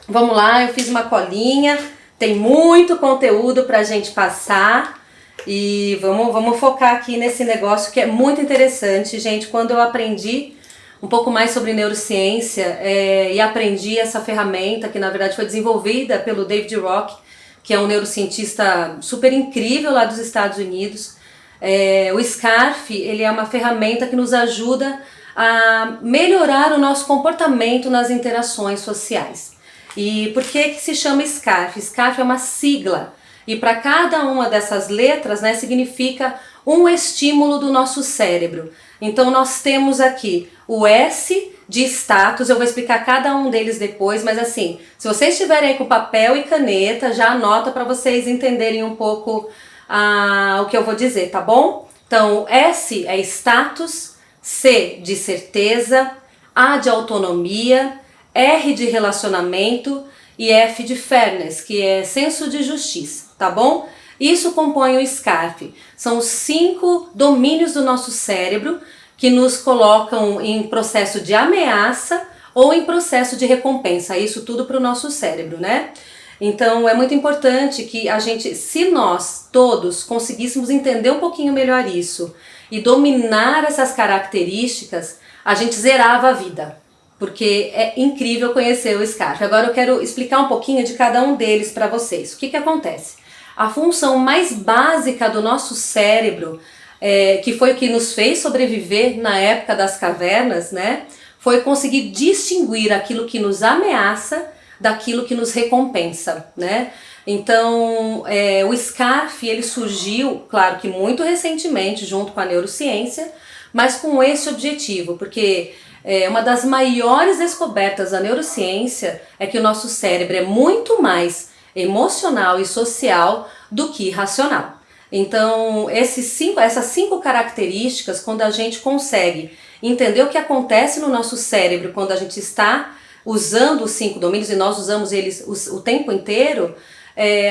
Vamos lá, eu fiz uma colinha, tem muito conteúdo pra gente passar e vamos focar aqui nesse negócio que é muito interessante, gente. Quando eu aprendi um pouco mais sobre neurociência e aprendi essa ferramenta que na verdade foi desenvolvida pelo David Rock, que é um neurocientista super incrível lá dos Estados Unidos. O SCARF, ele é uma ferramenta que nos ajuda a melhorar o nosso comportamento nas interações sociais. E por que se chama SCARF? SCARF é uma sigla e para cada uma dessas letras, né, significa um estímulo do nosso cérebro. Então nós temos aqui o S de status, eu vou explicar cada um deles depois, mas assim, se vocês estiverem aí com papel e caneta, já anota para vocês entenderem um pouco o que eu vou dizer, tá bom? Então S é status, C de certeza, A de autonomia, R de relacionamento e F de fairness, que é senso de justiça, tá bom? Isso compõe o SCARF. São os 5 domínios do nosso cérebro que nos colocam em processo de ameaça ou em processo de recompensa. Isso tudo para o nosso cérebro, né? Então é muito importante que a gente, se nós todos conseguíssemos entender um pouquinho melhor isso e dominar essas características, a gente zerava a vida. Porque é incrível conhecer o SCARF. Agora eu quero explicar um pouquinho de cada um deles para vocês. O que acontece? A função mais básica do nosso cérebro, que foi o que nos fez sobreviver na época das cavernas, né, foi conseguir distinguir aquilo que nos ameaça daquilo que nos recompensa, né? Então, o SCARF, ele surgiu, claro que muito recentemente, junto com a neurociência, mas com esse objetivo, porque uma das maiores descobertas da neurociência é que o nosso cérebro é muito mais emocional e social do que racional. Então, essas 5 características, quando a gente consegue entender o que acontece no nosso cérebro quando a gente está usando os 5 domínios, e nós usamos eles o tempo inteiro,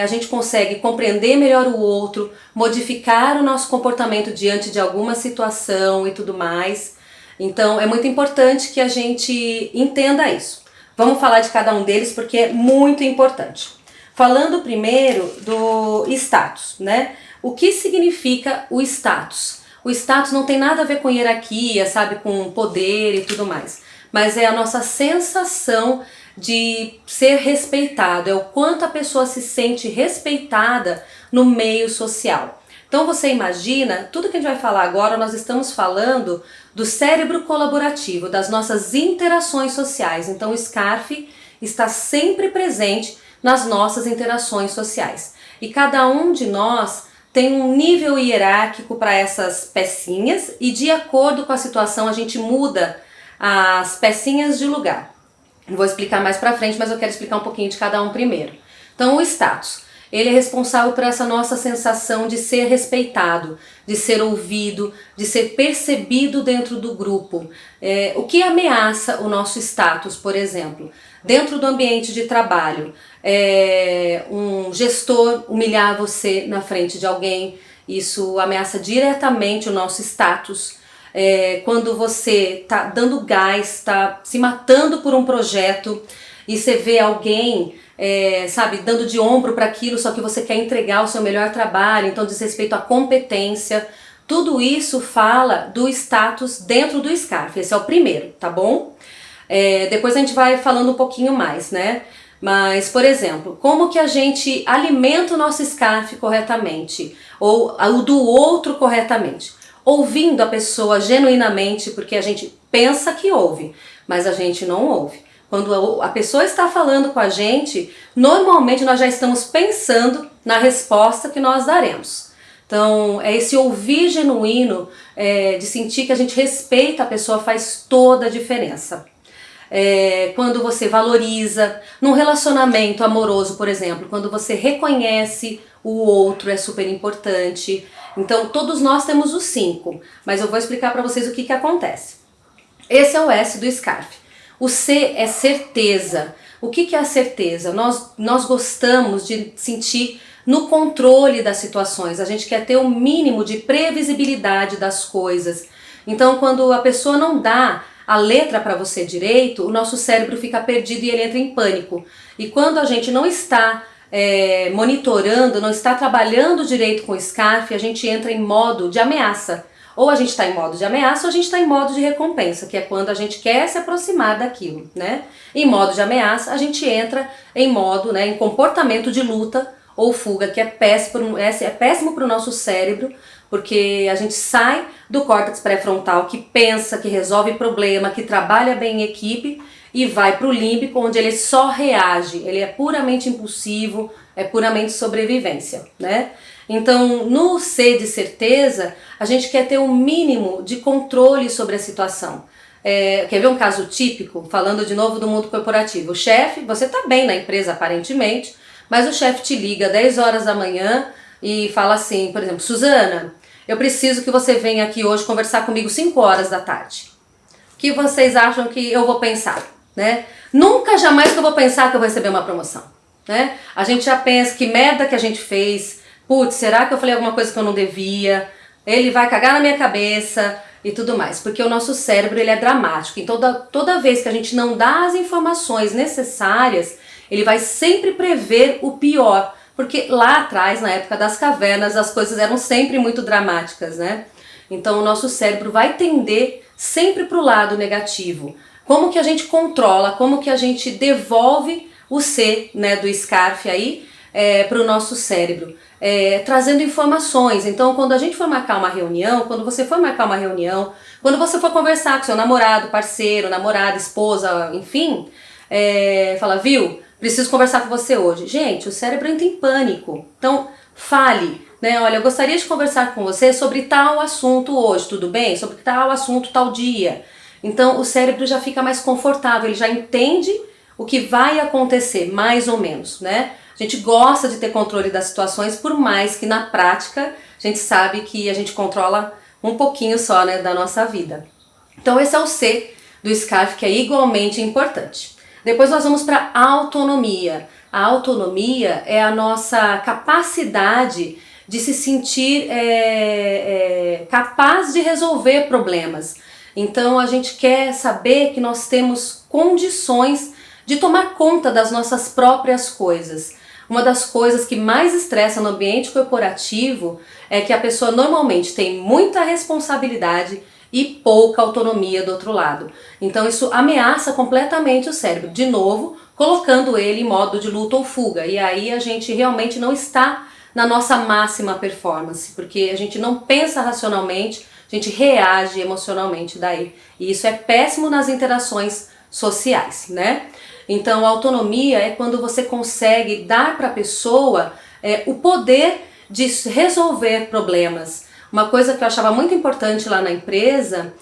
a gente consegue compreender melhor o outro, modificar o nosso comportamento diante de alguma situação e tudo mais. Então é muito importante que a gente entenda isso. Vamos falar de cada um deles porque é muito importante. Falando primeiro do status, né? O que significa o status? O status não tem nada a ver com hierarquia, sabe, com poder e tudo mais, mas é a nossa sensação de ser respeitado, é o quanto a pessoa se sente respeitada no meio social. Então você imagina, tudo que a gente vai falar agora, nós estamos falando do cérebro colaborativo, das nossas interações sociais. Então o SCARF está sempre presente nas nossas interações sociais. E cada um de nós tem um nível hierárquico para essas pecinhas e de acordo com a situação a gente muda as pecinhas de lugar. Vou explicar mais pra frente, mas eu quero explicar um pouquinho de cada um primeiro. Então o status, ele é responsável por essa nossa sensação de ser respeitado, de ser ouvido, de ser percebido dentro do grupo. O que ameaça o nosso status, por exemplo? Dentro do ambiente de trabalho, um gestor humilhar você na frente de alguém, isso ameaça diretamente o nosso status. Quando você está dando gás, está se matando por um projeto e você vê alguém, sabe, dando de ombro para aquilo, só que você quer entregar o seu melhor trabalho, então diz respeito à competência, tudo isso fala do status dentro do SCARF. Esse é o primeiro, tá bom? Depois a gente vai falando um pouquinho mais, né? Mas, por exemplo, como que a gente alimenta o nosso SCARF corretamente? Ou o do outro corretamente? Ouvindo a pessoa genuinamente, porque a gente pensa que ouve, mas a gente não ouve. Quando a pessoa está falando com a gente, normalmente nós já estamos pensando na resposta que nós daremos. Então, esse ouvir genuíno, de sentir que a gente respeita a pessoa, faz toda a diferença. Quando você valoriza, num relacionamento amoroso, por exemplo, quando você reconhece o outro, é super importante. Então todos nós temos os 5, mas eu vou explicar para vocês o que acontece. Esse é o S do SCARF. O C é certeza. O que é a certeza? Nós gostamos de sentir no controle das situações, a gente quer ter o mínimo de previsibilidade das coisas. Então quando a pessoa não dá a letra para você direito, o nosso cérebro fica perdido e ele entra em pânico. E quando a gente não está monitorando, não está trabalhando direito com o SCARF, a gente entra em modo de ameaça. Ou a gente está em modo de ameaça ou a gente está em modo de recompensa, que é quando a gente quer se aproximar daquilo, né? Em modo de ameaça, a gente entra em modo, né, em comportamento de luta ou fuga, que é péssimo para o nosso cérebro, porque a gente sai do córtex pré-frontal, que pensa, que resolve problema, que trabalha bem em equipe, e vai para o límbico, onde ele só reage, ele é puramente impulsivo, é puramente sobrevivência, né? Então, no C de certeza, a gente quer ter um mínimo de controle sobre a situação. Quer ver um caso típico? Falando de novo do mundo corporativo. O chefe, você está bem na empresa aparentemente, mas o chefe te liga 10 horas da manhã e fala assim, por exemplo, Suzana, eu preciso que você venha aqui hoje conversar comigo 5 horas da tarde. O que vocês acham que eu vou pensar? Né? Nunca, jamais que eu vou pensar que eu vou receber uma promoção. Né? A gente já pensa que merda que a gente fez, putz, será que eu falei alguma coisa que eu não devia? Ele vai cagar na minha cabeça e tudo mais. Porque o nosso cérebro ele é dramático. Então toda vez que a gente não dá as informações necessárias, ele vai sempre prever o pior. Porque lá atrás, na época das cavernas, as coisas eram sempre muito dramáticas, né? Então o nosso cérebro vai tender sempre para o lado negativo. Como que a gente controla, como que a gente devolve o C, né, do SCARF aí para o nosso cérebro? Trazendo informações. Então, quando a gente for marcar uma reunião, quando você for marcar uma reunião, quando você for conversar com seu namorado, parceiro, namorada, esposa, enfim, fala, viu, preciso conversar com você hoje. Gente, o cérebro entra em pânico. Então, fale, né? Olha, eu gostaria de conversar com você sobre tal assunto hoje, tudo bem? Sobre tal assunto, tal dia. Então, o cérebro já fica mais confortável, ele já entende o que vai acontecer, mais ou menos, né? A gente gosta de ter controle das situações, por mais que na prática a gente sabe que a gente controla um pouquinho só, né, da nossa vida. Então esse é o C do SCARF, que é igualmente importante. Depois nós vamos para a autonomia. A autonomia é a nossa capacidade de se sentir capaz de resolver problemas. Então a gente quer saber que nós temos condições de tomar conta das nossas próprias coisas. Uma das coisas que mais estressa no ambiente corporativo é que a pessoa normalmente tem muita responsabilidade e pouca autonomia do outro lado. Então isso ameaça completamente o cérebro, de novo, colocando ele em modo de luta ou fuga. E aí a gente realmente não está na nossa máxima performance, porque a gente não pensa racionalmente, a gente reage emocionalmente daí. E isso é péssimo nas interações sociais, né? Então a autonomia é quando você consegue dar para a pessoa o poder de resolver problemas. Uma coisa que eu achava muito importante lá na empresa,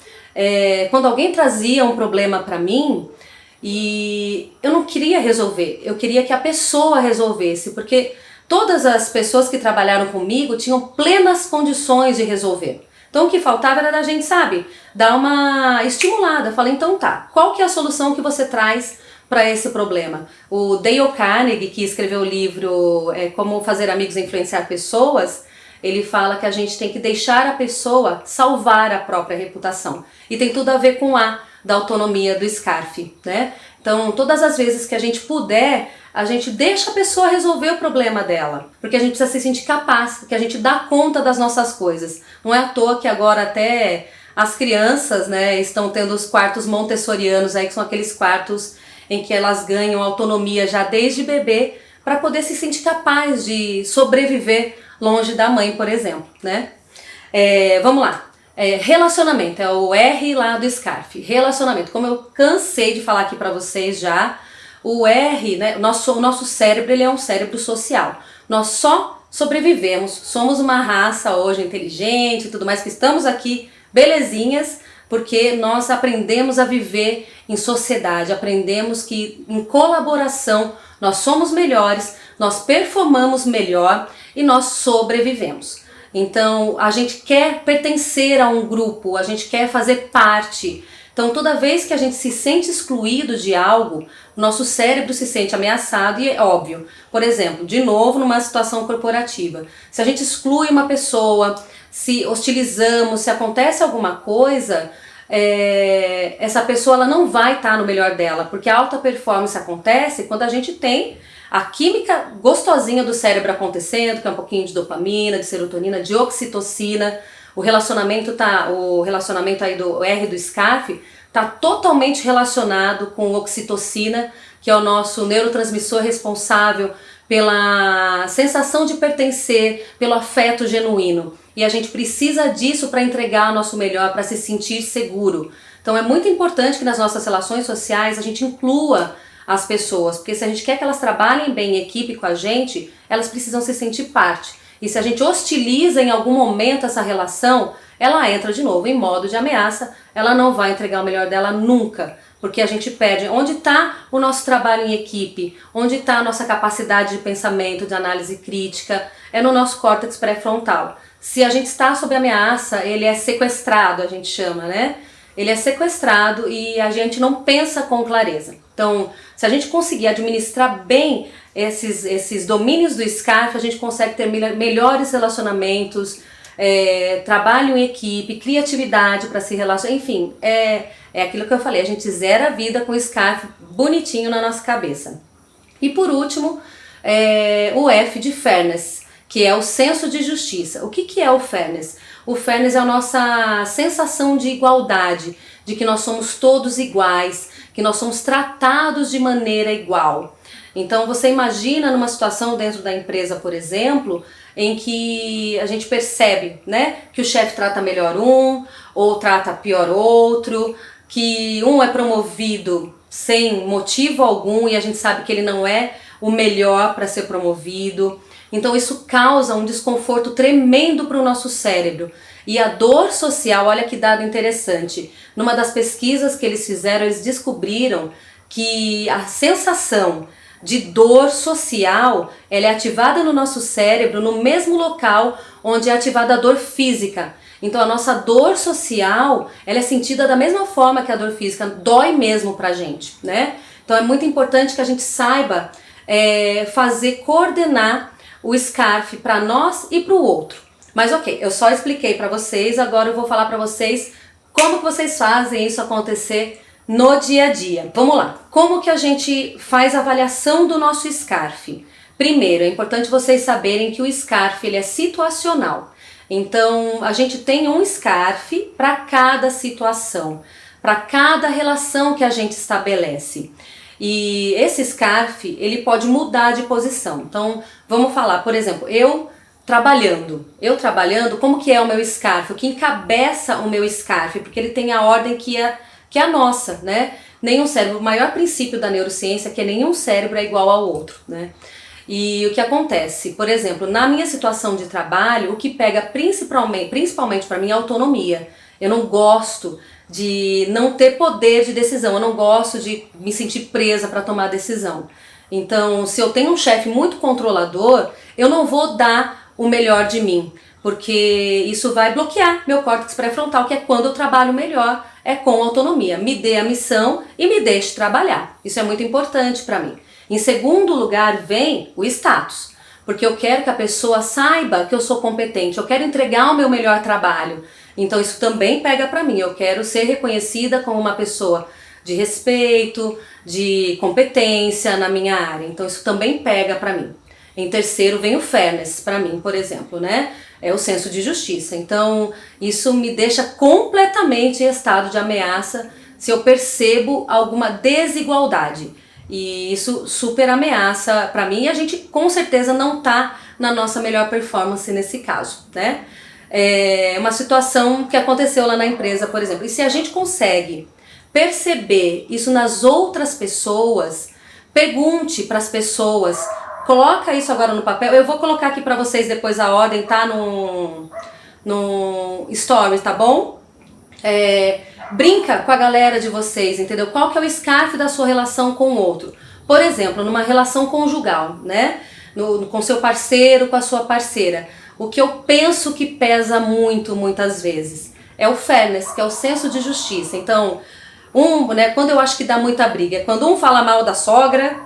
quando alguém trazia um problema para mim, e eu não queria resolver, eu queria que a pessoa resolvesse, porque todas as pessoas que trabalharam comigo tinham plenas condições de resolver. Então o que faltava era da gente, sabe, dar uma estimulada. Eu falei, então tá, qual que é a solução que você traz para esse problema? O Dale Carnegie, que escreveu o livro Como Fazer Amigos e Influenciar Pessoas, ele fala que a gente tem que deixar a pessoa salvar a própria reputação. E tem tudo a ver com a da autonomia do SCARF, né? Então, todas as vezes que a gente puder, a gente deixa a pessoa resolver o problema dela, porque a gente precisa se sentir capaz, que a gente dá conta das nossas coisas. Não é à toa que agora até as crianças, né, estão tendo os quartos montessorianos aí, que são aqueles quartos em que elas ganham autonomia já desde bebê, para poder se sentir capaz de sobreviver longe da mãe, por exemplo, né? Vamos lá. Relacionamento, é o R lá do SCARF. Relacionamento, como eu cansei de falar aqui pra vocês já, o R, né, o nosso cérebro, ele é um cérebro social. Nós só sobrevivemos, somos uma raça hoje inteligente e tudo mais, que estamos aqui belezinhas, porque nós aprendemos a viver em sociedade, aprendemos que em colaboração nós somos melhores, nós performamos melhor e nós sobrevivemos. Então a gente quer pertencer a um grupo, a gente quer fazer parte. Então toda vez que a gente se sente excluído de algo, nosso cérebro se sente ameaçado e é óbvio. Por exemplo, de novo numa situação corporativa, se a gente exclui uma pessoa, se hostilizamos, se acontece alguma coisa, essa pessoa ela não vai estar no melhor dela, porque a alta performance acontece quando a gente tem a química gostosinha do cérebro acontecendo, que é um pouquinho de dopamina, de serotonina, de oxitocina. O relacionamento aí do R do SCARF está totalmente relacionado com oxitocina, que é o nosso neurotransmissor responsável pela sensação de pertencer, pelo afeto genuíno. E a gente precisa disso para entregar o nosso melhor, para se sentir seguro. Então é muito importante que nas nossas relações sociais a gente inclua as pessoas, porque se a gente quer que elas trabalhem bem em equipe com a gente, elas precisam se sentir parte. E se a gente hostiliza em algum momento essa relação, ela entra de novo em modo de ameaça, ela não vai entregar o melhor dela nunca, porque a gente perde. Onde está o nosso trabalho em equipe? Onde está a nossa capacidade de pensamento, de análise crítica? É no nosso córtex pré-frontal. Se a gente está sob ameaça, ele é sequestrado, a gente chama, né? Ele é sequestrado e a gente não pensa com clareza. Então, se a gente conseguir administrar bem esses domínios do SCARF, a gente consegue ter melhores relacionamentos, trabalho em equipe, criatividade para se relacionar, enfim, é aquilo que eu falei, a gente zera a vida com o SCARF bonitinho na nossa cabeça. E por último, o F de Fairness, que é o senso de justiça. O que é o Fairness? O Fairness é a nossa sensação de igualdade, de que nós somos todos iguais, que nós somos tratados de maneira igual. Então você imagina numa situação dentro da empresa, por exemplo, em que a gente percebe, né, que o chefe trata melhor um, ou trata pior outro, que um é promovido sem motivo algum e a gente sabe que ele não é o melhor para ser promovido. Então isso causa um desconforto tremendo para o nosso cérebro. E a dor social, olha que dado interessante, numa das pesquisas que eles fizeram, eles descobriram que a sensação de dor social, ela é ativada no nosso cérebro no mesmo local onde é ativada a dor física. Então a nossa dor social, ela é sentida da mesma forma que a dor física, dói mesmo pra gente, né? Então é muito importante que a gente saiba coordenar o SCARF para nós e para o outro. Mas ok, eu só expliquei para vocês, agora eu vou falar para vocês como que vocês fazem isso acontecer no dia a dia. Vamos lá, como que a gente faz a avaliação do nosso SCARF? Primeiro, é importante vocês saberem que o SCARF ele é situacional. Então, a gente tem um SCARF para cada situação, para cada relação que a gente estabelece. E esse SCARF, ele pode mudar de posição. Então, vamos falar, por exemplo, eu trabalhando, como que é o meu SCARF? O que encabeça o meu SCARF? Porque ele tem a ordem que é a nossa, né? Nenhum cérebro, o maior princípio da neurociência é que nenhum cérebro é igual ao outro, né? E o que acontece? Por exemplo, na minha situação de trabalho, o que pega principalmente para mim é a autonomia. Eu não gosto de não ter poder de decisão, eu não gosto de me sentir presa para tomar decisão. Então, se eu tenho um chefe muito controlador, eu não vou dar o melhor de mim, porque isso vai bloquear meu córtex pré-frontal, que é quando eu trabalho melhor, é com autonomia. Me dê a missão e me deixe trabalhar. Isso é muito importante para mim. Em segundo lugar vem o status, porque eu quero que a pessoa saiba que eu sou competente, eu quero entregar o meu melhor trabalho. Então isso também pega para mim, eu quero ser reconhecida como uma pessoa de respeito, de competência na minha área. Então isso também pega para mim. Em terceiro vem o fairness, para mim, por exemplo, né? É o senso de justiça. Então isso me deixa completamente em estado de ameaça se eu percebo alguma desigualdade. E isso super ameaça para mim e a gente com certeza não tá na nossa melhor performance nesse caso, né? É uma situação que aconteceu lá na empresa, por exemplo. E se a gente consegue perceber isso nas outras pessoas, pergunte para as pessoas, coloca isso agora no papel. Eu vou colocar aqui para vocês depois a ordem, tá? No story, tá bom? Brinca com a galera de vocês, entendeu? Qual que é o SCARF da sua relação com o outro? Por exemplo, numa relação conjugal, né? Com seu parceiro, com a sua parceira. O que eu penso que pesa muito, muitas vezes, é o fairness, que é o senso de justiça. Então, quando eu acho que dá muita briga, é quando um fala mal da sogra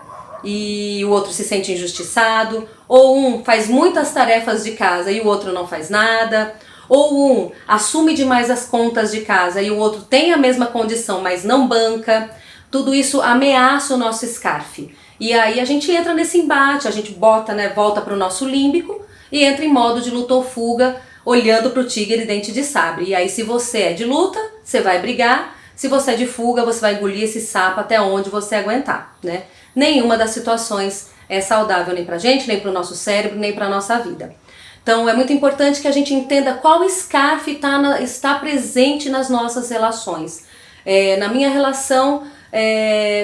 e o outro se sente injustiçado, ou um faz muitas tarefas de casa e o outro não faz nada, ou um assume demais as contas de casa e o outro tem a mesma condição, mas não banca, tudo isso ameaça o nosso scarf. E aí a gente entra nesse embate, a gente bota, né, volta para o nosso límbico e entra em modo de luta ou fuga, olhando para o tigre e dente de sabre. E aí se você é de luta, você vai brigar, se você é de fuga, você vai engolir esse sapo até onde você aguentar, né? Nenhuma das situações é saudável nem pra gente, nem pro nosso cérebro, nem pra nossa vida. Então é muito importante que a gente entenda qual scarf está presente nas nossas relações. Na minha relação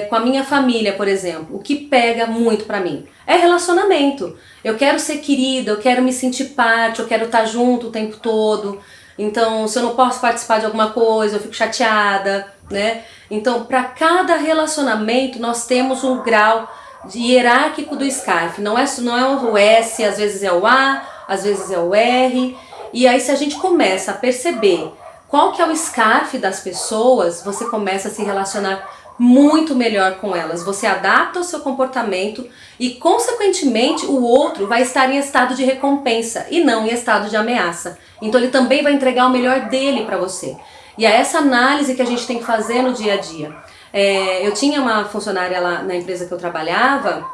com a minha família, por exemplo, o que pega muito pra mim é relacionamento. Eu quero ser querida, eu quero me sentir parte, eu quero estar junto o tempo todo. Então, se eu não posso participar de alguma coisa, eu fico chateada, né? Então, para cada relacionamento, nós temos um grau hierárquico do scarf. Não é o S, às vezes é o A, às vezes é o R. E aí, se a gente começa a perceber qual que é o scarf das pessoas, você começa a se relacionar muito melhor com elas. Você adapta o seu comportamento e, consequentemente, o outro vai estar em estado de recompensa e não em estado de ameaça. Então ele também vai entregar o melhor dele para você. E é essa análise que a gente tem que fazer no dia a dia. Eu tinha uma funcionária lá na empresa que eu trabalhava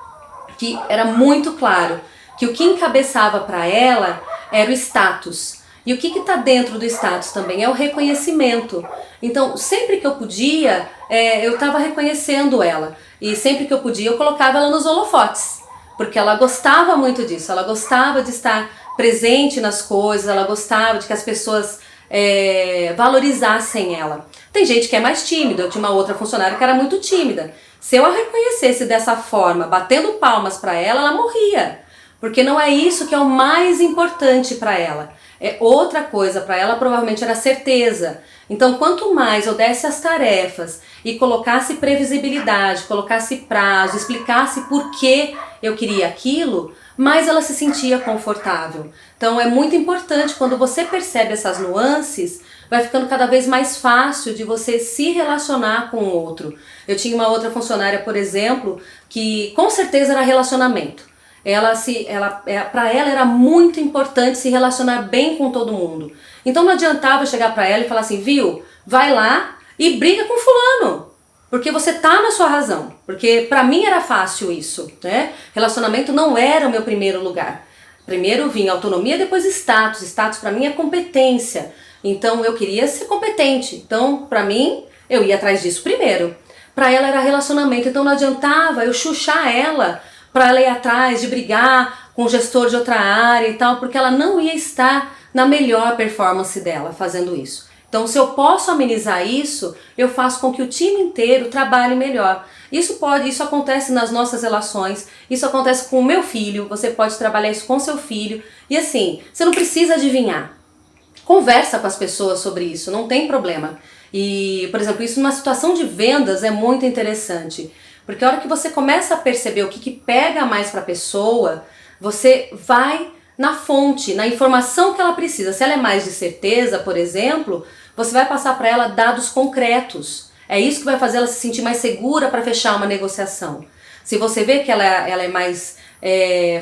que era muito claro que o que encabeçava para ela era o status. E o que está dentro do status também é o reconhecimento. Então, sempre que eu podia, eu estava reconhecendo ela. E sempre que eu podia, eu colocava ela nos holofotes. Porque ela gostava muito disso, ela gostava de estar presente nas coisas, ela gostava de que as pessoas valorizassem ela. Tem gente que é mais tímida, eu tinha uma outra funcionária que era muito tímida. Se eu a reconhecesse dessa forma, batendo palmas para ela morria. Porque não é isso que é o mais importante para ela. Outra coisa para ela provavelmente era certeza. Então, quanto mais eu desse as tarefas e colocasse previsibilidade, colocasse prazo, explicasse por que eu queria aquilo, mais ela se sentia confortável. Então, é muito importante, quando você percebe essas nuances, vai ficando cada vez mais fácil de você se relacionar com o outro. Eu tinha uma outra funcionária, por exemplo, que com certeza era relacionamento. Para ela era muito importante se relacionar bem com todo mundo. Então não adiantava chegar para ela e falar assim, viu, vai lá e briga com fulano, porque você tá na sua razão. Porque para mim era fácil isso, né? Relacionamento não era o meu primeiro lugar. Primeiro vinha autonomia, depois status. Status para mim é competência. Então eu queria ser competente. Então para mim eu ia atrás disso primeiro. Para ela era relacionamento, então não adiantava eu chuchar ela para ela ir atrás de brigar com o gestor de outra área e tal, porque ela não ia estar na melhor performance dela fazendo isso. Então, se eu posso amenizar isso, eu faço com que o time inteiro trabalhe melhor. Isso acontece nas nossas relações, isso acontece com o meu filho, você pode trabalhar isso com seu filho. E assim, você não precisa adivinhar. Conversa com as pessoas sobre isso, não tem problema. E, por exemplo, isso numa situação de vendas é muito interessante. Porque a hora que você começa a perceber o que pega mais para a pessoa, você vai na fonte, na informação que ela precisa. Se ela é mais de certeza, por exemplo, você vai passar para ela dados concretos. É isso que vai fazer ela se sentir mais segura para fechar uma negociação. Se você vê que ela é mais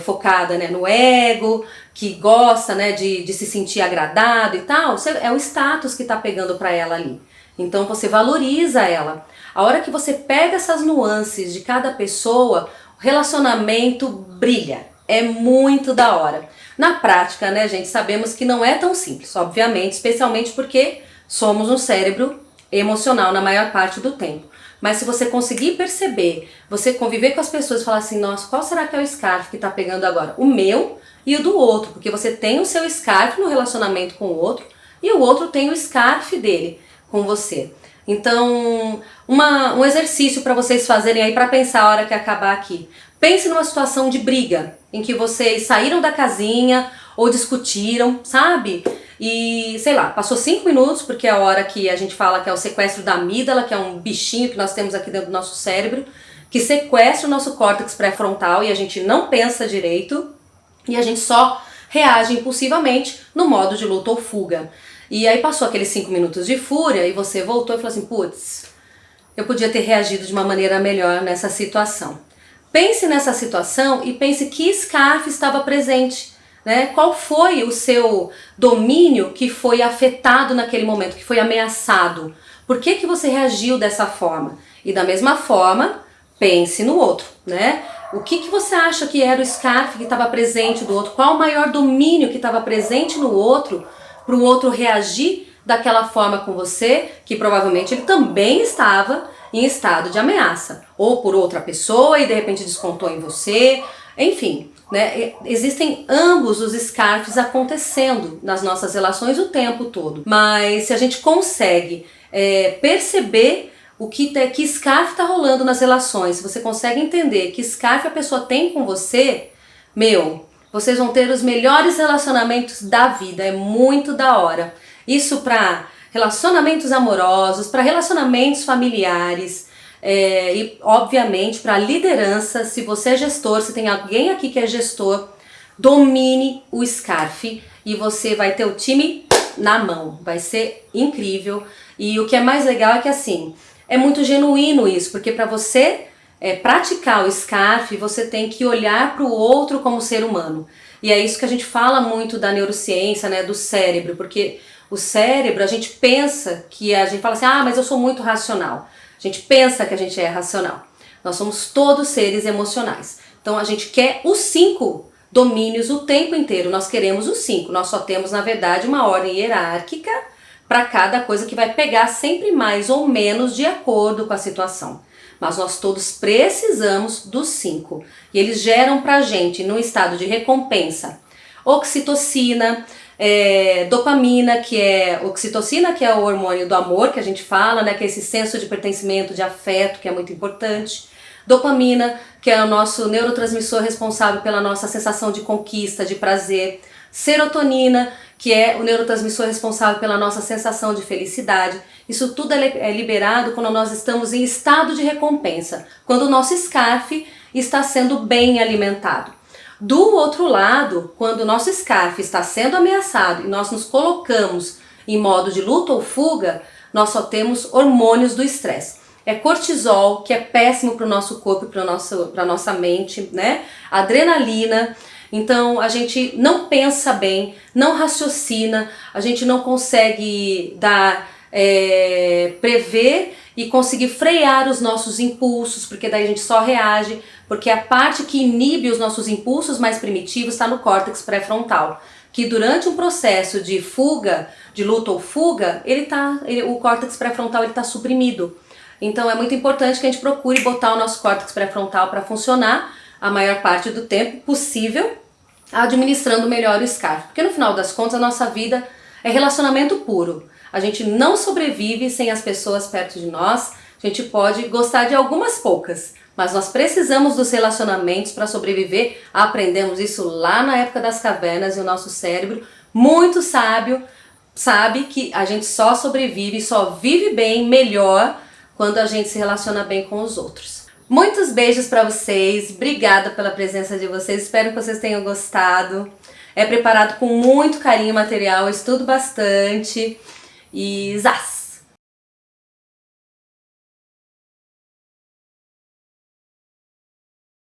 focada, né, no ego, que gosta, né, de se sentir agradado e tal, é o status que está pegando para ela ali. Então você valoriza ela. A hora que você pega essas nuances de cada pessoa, o relacionamento brilha. É muito da hora. Na prática, né, gente, sabemos que não é tão simples, obviamente, especialmente porque somos um cérebro emocional na maior parte do tempo. Mas se você conseguir perceber, você conviver com as pessoas e falar assim, nossa, qual será que é o scarf que está pegando agora? O meu e o do outro, porque você tem o seu scarf no relacionamento com o outro e o outro tem o scarf dele com você. Então, um exercício para vocês fazerem aí para pensar a hora que acabar aqui. Pense numa situação de briga, em que vocês saíram da casinha ou discutiram, sabe? E, sei lá, passou 5 minutos, porque é a hora que a gente fala que é o sequestro da amígdala, que é um bichinho que nós temos aqui dentro do nosso cérebro, que sequestra o nosso córtex pré-frontal e a gente não pensa direito e a gente só reage impulsivamente no modo de luta ou fuga. E aí passou aqueles 5 minutos de fúria e você voltou e falou assim, putz, eu podia ter reagido de uma maneira melhor nessa situação. Pense nessa situação e pense que scarf estava presente né? Qual foi o seu domínio que foi afetado naquele momento, que foi ameaçado? Por que que você reagiu dessa forma? E da mesma forma, pense no outro, né? O que que você acha que era o scarf que estava presente do outro? Qual o maior domínio que estava presente no outro para o outro reagir daquela forma com você, que provavelmente ele também estava em estado de ameaça, ou por outra pessoa e de repente descontou em você, enfim, né? Existem ambos os scarfs acontecendo nas nossas relações o tempo todo, mas se a gente consegue perceber que scarf está rolando nas relações, se você consegue entender que scarf a pessoa tem com você, vocês vão ter os melhores relacionamentos da vida, é muito da hora. Isso para relacionamentos amorosos, para relacionamentos familiares e obviamente para liderança. Se você é gestor, se tem alguém aqui que é gestor, domine o scarf e você vai ter o time na mão, vai ser incrível. E o que é mais legal é que assim, é muito genuíno isso, porque para você praticar o scarf, você tem que olhar para o outro como ser humano. E é isso que a gente fala muito da neurociência, né, do cérebro, porque o cérebro, a gente pensa que a gente fala assim, mas eu sou muito racional. A gente pensa que a gente é racional. Nós somos todos seres emocionais. Então a gente quer os 5 domínios o tempo inteiro. Nós queremos os 5. Nós só temos, na verdade, uma ordem hierárquica para cada coisa que vai pegar sempre mais ou menos de acordo com a situação. Mas nós todos precisamos dos 5. E eles geram pra gente, num estado de recompensa, oxitocina, dopamina, oxitocina, que é o hormônio do amor, que a gente fala, né, que é esse senso de pertencimento, de afeto, que é muito importante. Dopamina, que é o nosso neurotransmissor responsável pela nossa sensação de conquista, de prazer. Serotonina, que é o neurotransmissor responsável pela nossa sensação de felicidade. Isso tudo é liberado quando nós estamos em estado de recompensa, quando o nosso scarf está sendo bem alimentado. Do outro lado, quando o nosso scarf está sendo ameaçado e nós nos colocamos em modo de luta ou fuga, nós só temos hormônios do estresse. É cortisol, que é péssimo para o nosso corpo e para a nossa mente, né? Adrenalina. Então a gente não pensa bem, não raciocina, a gente não consegue prever e conseguir frear os nossos impulsos, porque daí a gente só reage, porque a parte que inibe os nossos impulsos mais primitivos está no córtex pré-frontal, que durante um processo de fuga, de luta ou fuga, o córtex pré-frontal está suprimido. Então é muito importante que a gente procure botar o nosso córtex pré-frontal para funcionar a maior parte do tempo possível, administrando melhor o scarf. Porque no final das contas a nossa vida é relacionamento puro. A gente não sobrevive sem as pessoas perto de nós. A gente pode gostar de algumas poucas, mas nós precisamos dos relacionamentos para sobreviver. Aprendemos isso lá na época das cavernas e o nosso cérebro, muito sábio, sabe que a gente só sobrevive, só vive bem, melhor, quando a gente se relaciona bem com os outros. Muitos beijos para vocês, obrigada pela presença de vocês, espero que vocês tenham gostado. É preparado com muito carinho o material, eu estudo bastante e zás!